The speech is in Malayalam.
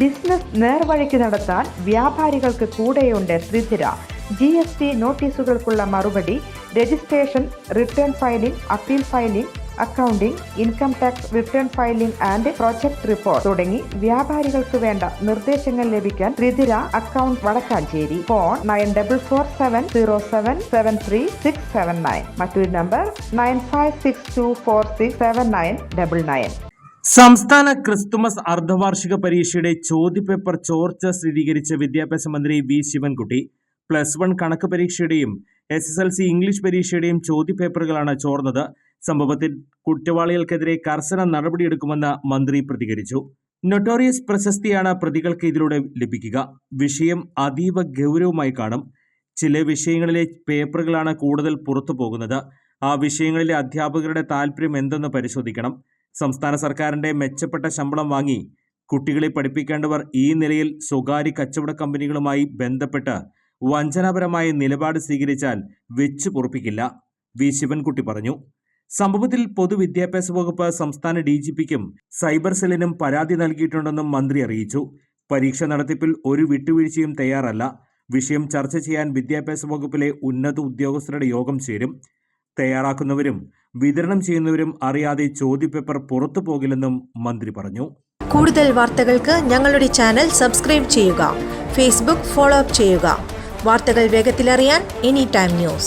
ബിസിനസ് നേർവഴിക്ക് നടത്താൻ വ്യാപാരികൾക്ക് കൂടെയുണ്ട് ശ്രീധര. GST നോട്ടീസുകൾക്കുള്ള മറുപടി, registration, return filing, appeal filing, accounting, income tax return filing and project report തുടങ്ങി വ്യാപാരികൾക്ക് വേണ്ട നിർദ്ദേശങ്ങൾ ലഭിക്കാൻ ശ്രീധര അക്കൗണ്ട് വടക്കാഞ്ചേരി. ഫോൺ 9447077369. മറ്റൊരു നമ്പർ 9562467999. സംസ്ഥാന ക്രിസ്തുമസ് അർദ്ധവാർഷിക പരീക്ഷയുടെ ചോദ്യപേപ്പർ ചോർച്ച സ്ഥിരീകരിച്ച വിദ്യാഭ്യാസ മന്ത്രി വി ശിവൻകുട്ടി. +1 കണക്ക് പരീക്ഷയുടെയും SSLC ഇംഗ്ലീഷ് പരീക്ഷയുടെയും ചോദ്യപേപ്പറുകളാണ് ചോർന്നത്. സംഭവത്തിൽ കുറ്റവാളികൾക്കെതിരെ കർശന നടപടിയെടുക്കുമെന്ന് മന്ത്രി പ്രതികരിച്ചു. നൊട്ടോറിയസ് പ്രശസ്തിയാണ് പ്രതികൾക്ക് ഇതിലൂടെ ലഭിക്കുക. വിഷയം അതീവ ഗൗരവമായി കാണും. ചില വിഷയങ്ങളിലെ പേപ്പറുകളാണ് കൂടുതൽ പുറത്തു പോകുന്നത്. ആ വിഷയങ്ങളിലെ അധ്യാപകരുടെ താൽപര്യം എന്തെന്ന് പരിശോധിക്കണം. സംസ്ഥാന സർക്കാരിന്റെ മെച്ചപ്പെട്ട ശമ്പളം വാങ്ങി കുട്ടികളെ പഠിപ്പിക്കേണ്ടവർ ഈ നിലയിൽ സ്വകാര്യ കച്ചവട കമ്പനികളുമായി ബന്ധപ്പെട്ട് വഞ്ചനാപരമായ നിലപാട് സ്വീകരിച്ചാൽ വെച്ചു പൊറുപ്പിക്കില്ല, വി ശിവൻകുട്ടി പറഞ്ഞു. സംഭവത്തിൽ പൊതുവിദ്യാഭ്യാസ വകുപ്പ് സംസ്ഥാന DGPക്കും സൈബർ സെല്ലിനും പരാതി നൽകിയിട്ടുണ്ടെന്നും മന്ത്രി അറിയിച്ചു. പരീക്ഷ നടത്തിപ്പിൽ ഒരു വിട്ടുവീഴ്ചയും തയ്യാറല്ല. വിഷയം ചർച്ച ചെയ്യാൻ വിദ്യാഭ്യാസ വകുപ്പിലെ ഉന്നത ഉദ്യോഗസ്ഥരുടെ യോഗം ചേരും. തയ്യാറാക്കുന്നവരും വിതരണം ചെയ്യുന്നവരും അറിയാതെ ചോദ്യപേപ്പർ പുറത്തു പോകില്ലെന്നും മന്ത്രി പറഞ്ഞു. കൂടുതൽ വാർത്തകൾക്ക് ഞങ്ങളുടെ ചാനൽ സബ്സ്ക്രൈബ് ചെയ്യുക. ഫേസ്ബുക്ക് ഫോളോ അപ്പ് ചെയ്യുക. വാർത്തകൾ വേഗത്തിലറിയാൻ Anytime News.